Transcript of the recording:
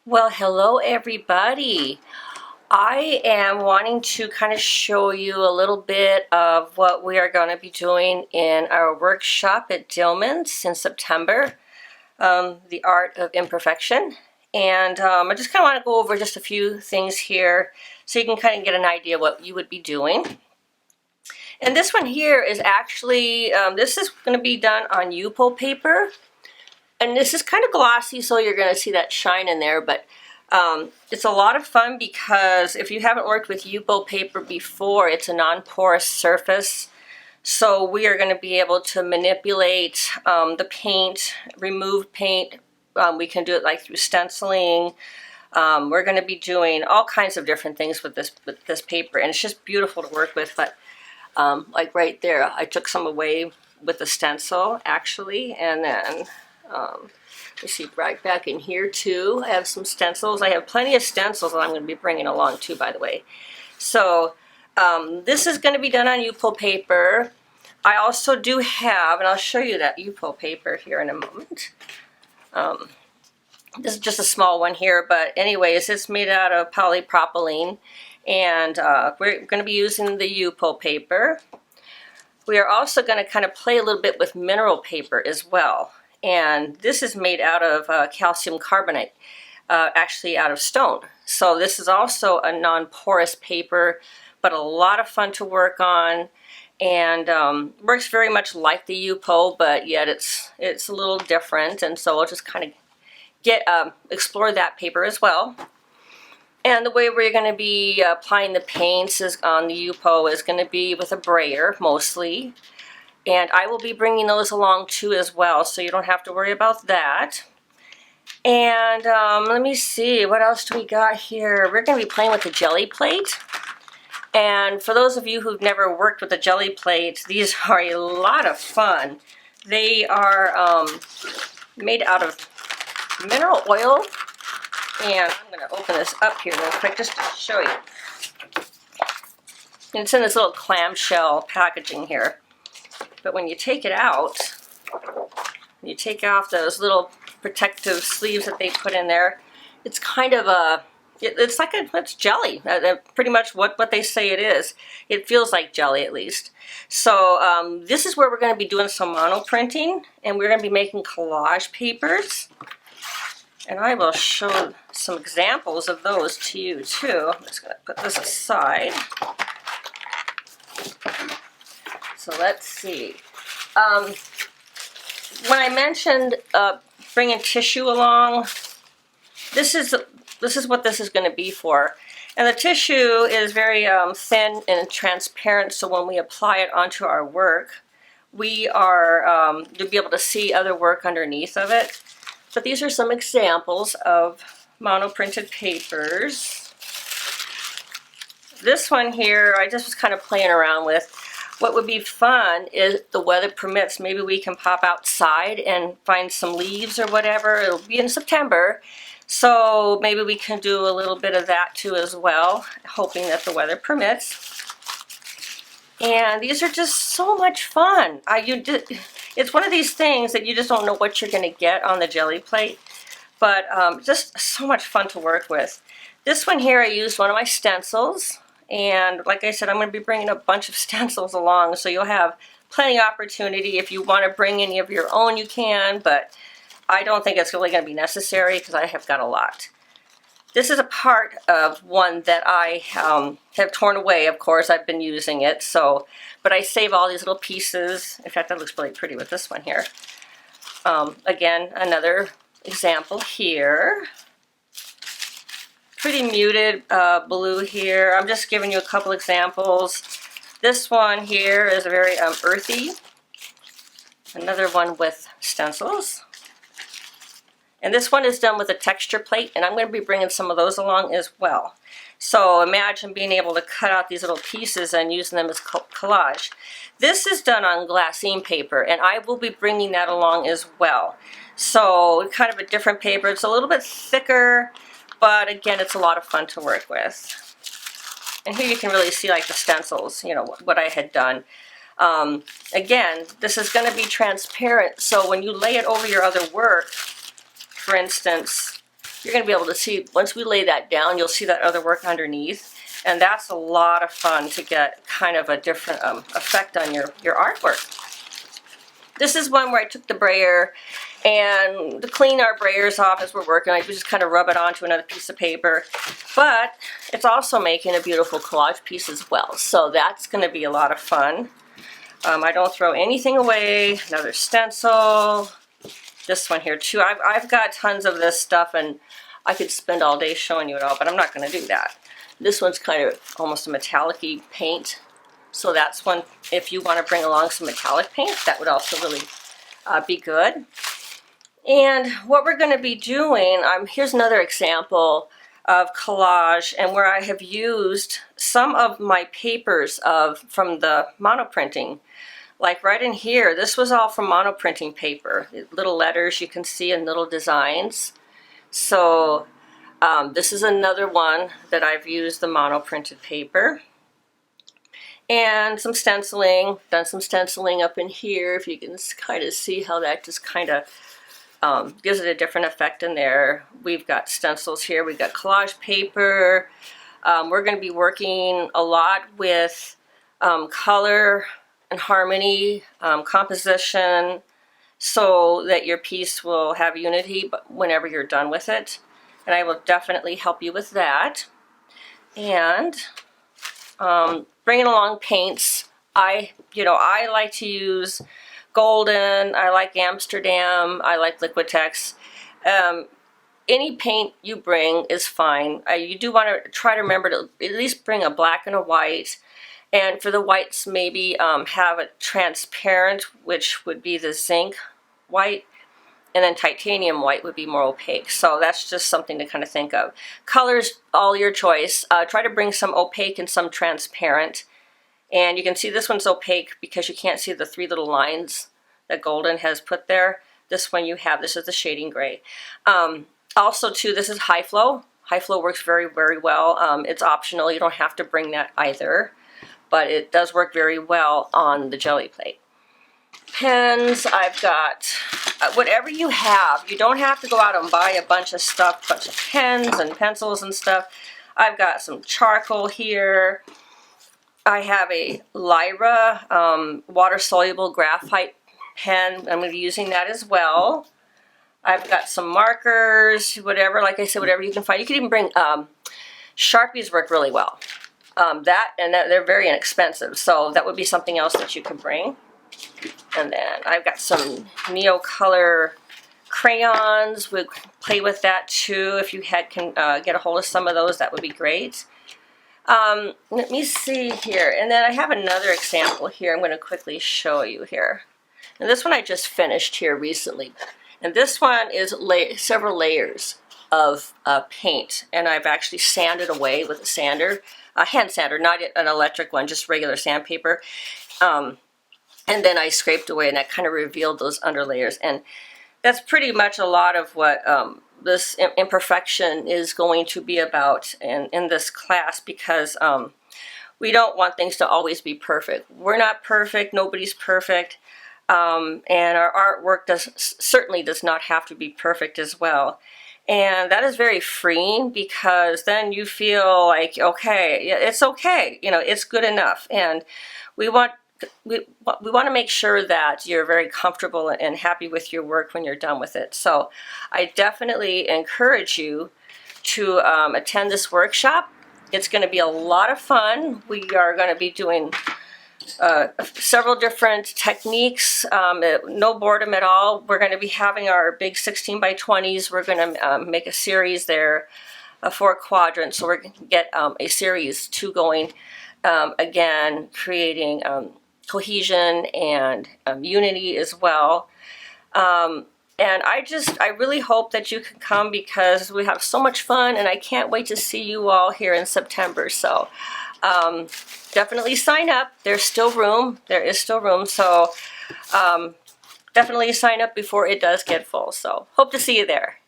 Well, hello everybody. I am wanting to kind of show you a little bit of what we are going to be doing in our workshop at Dillman's in September, The Art of Imperfection. And I just kind of want to go over just a few things here so you can kind of get an idea what you would be doing. And this one here is actually, this is going to be done on Yupo paper. And this is kind of glossy, so you're going to see that shine in there, but it's a lot of fun because if you haven't worked with Yupo paper before, it's a non-porous surface. So we are going to be able to manipulate the paint, remove paint. We can do it like through stenciling. We're going to be doing all kinds of different things with this paper, and it's just beautiful to work with. But like right there, I took some away with the stencil actually, and then you see right back in here too, I have some stencils. I have plenty of stencils that I'm going to be bringing along too, by the way. So this is going to be done on Yupo paper. I also do have, and I'll show you that Yupo paper here in a moment. This is just a small one here, but anyways, it's made out of polypropylene, and we're going to be using the Yupo paper. We are also going to kind of play a little bit with mineral paper as well. And this is made out of calcium carbonate, actually out of stone. So this is also a non-porous paper, but a lot of fun to work on, and works very much like the Yupo, but yet it's a little different. And so we'll just kind of explore that paper as well. And the way we're going to be applying the paints is on the Yupo is going to be with a brayer mostly. And I will be bringing those along too as well, so you don't have to worry about that. And let me see, what else do we got here? We're going to be playing with the jelly plate. And for those of you who've never worked with a jelly plate, these are a lot of fun. They are made out of mineral oil. And I'm going to open this up here real quick just to show you. And it's in this little clamshell packaging here. But when you take it out, you take off those little protective sleeves that they put in there, it's kind of a, it's like it's jelly. Pretty much what they say it is. It feels like jelly at least. So this is where we're going to be doing some mono printing, and we're going to be making collage papers. And I will show some examples of those to you too. I'm just going to put this aside. So let's see. When I mentioned bringing tissue along, this is what this is going to be for. And the tissue is very thin and transparent, so when we apply it onto our work, we are to be able to see other work underneath of it. But these are some examples of mono printed papers. This one here, I just was kind of playing around with. What would be fun is, the weather permits, maybe we can pop outside and find some leaves or whatever. It'll be in September, so maybe we can do a little bit of that too as well, hoping that the weather permits. And these are just so much fun. It's one of these things that you just don't know what you're going to get on the jelly plate, but just so much fun to work with. This one here, I used one of my stencils. And like I said, I'm going to be bringing a bunch of stencils along, so you'll have plenty of opportunity. If you want to bring any of your own, you can, but I don't think it's really going to be necessary because I have got a lot. This is a part of one that I have torn away, of course. I've been using it, but I save all these little pieces. In fact, that looks really pretty with this one here. Again, another example here. Pretty muted blue here. I'm just giving you a couple examples. This one here is very earthy. Another one with stencils. And this one is done with a texture plate, and I'm going to be bringing some of those along as well. So imagine being able to cut out these little pieces and using them as collage. This is done on glassine paper, and I will be bringing that along as well. So kind of a different paper. It's a little bit thicker, but again, it's a lot of fun to work with. And here you can really see like the stencils, you know, what I had done. Again, this is going to be transparent, so when you lay it over your other work, for instance, you're going to be able to see, once we lay that down, you'll see that other work underneath. And that's a lot of fun to get kind of a different effect on your artwork. This is one where I took the brayer, and to clean our brayers off as we're working, I just kind of rub it onto another piece of paper. But it's also making a beautiful collage piece as well. So that's going to be a lot of fun. I don't throw anything away. Another stencil. This one here too. I've got tons of this stuff, and I could spend all day showing you it all, but I'm not going to do that. This one's kind of almost a metallic-y paint. So that's one, if you want to bring along some metallic paint, that would also really be good. And what we're going to be doing, here's another example of collage, and where I have used some of my papers from the monoprinting. Like right in here, this was all from monoprinting paper. Little letters you can see and little designs. So this is another one that I've used the monoprinted paper. And some stenciling, done some stenciling up in here, if you can kind of see how that just kind of gives it a different effect in there. We've got stencils here, we've got collage paper. We're going to be working a lot with color and harmony, composition, so that your piece will have unity whenever you're done with it. And I will definitely help you with that. And bringing along paints. I like to use Golden, I like Amsterdam, I like Liquitex. Any paint you bring is fine. You do want to try to remember to at least bring a black and a white. And for the whites, maybe have a transparent, which would be the zinc white. And then titanium white would be more opaque. So that's just something to kind of think of. Colors, all your choice. Try to bring some opaque and some transparent. And you can see this one's opaque because you can't see the three little lines that Golden has put there. This one you have, this is the shading gray. Also too, this is high flow. High flow works very, very well. It's optional, you don't have to bring that either. But it does work very well on the jelly plate. Pens, I've got whatever you have. You don't have to go out and buy a bunch of stuff, a bunch of pens and pencils and stuff. I've got some charcoal here. I have a Lyra water-soluble graphite pen. I'm going to be using that as well. I've got some markers, whatever, like I said, whatever you can find. You can even bring, Sharpies work really well. They're very inexpensive, so that would be something else that you could bring. And then I've got some Neocolor crayons. We'll play with that too. If you can get a hold of some of those, that would be great. Let me see here. And then I have another example here I'm going to quickly show you here. And this one I just finished here recently. And this one is several layers of paint. And I've actually sanded away with a sander, a hand sander, not an electric one, just regular sandpaper. And then I scraped away, and that kind of revealed those underlayers. And that's pretty much a lot of what this imperfection is going to be about in this class, because we don't want things to always be perfect. We're not perfect. Nobody's perfect. And our artwork certainly does not have to be perfect as well. And that is very freeing, because then you feel like, okay, it's okay. It's good enough. And we want to make sure that you're very comfortable and happy with your work when you're done with it. So I definitely encourage you to attend this workshop. It's going to be a lot of fun. We are going to be doing several different techniques, no boredom at all. We're going to be having our big 16 by 20s. We're going to make a series there, 4 quadrants. So we're going to get a series 2 going, again, creating cohesion and unity as well. And I really hope that you can come, because we have so much fun, and I can't wait to see you all here in September. So definitely sign up. There's still room. There is still room. So definitely sign up before it does get full. So hope to see you there.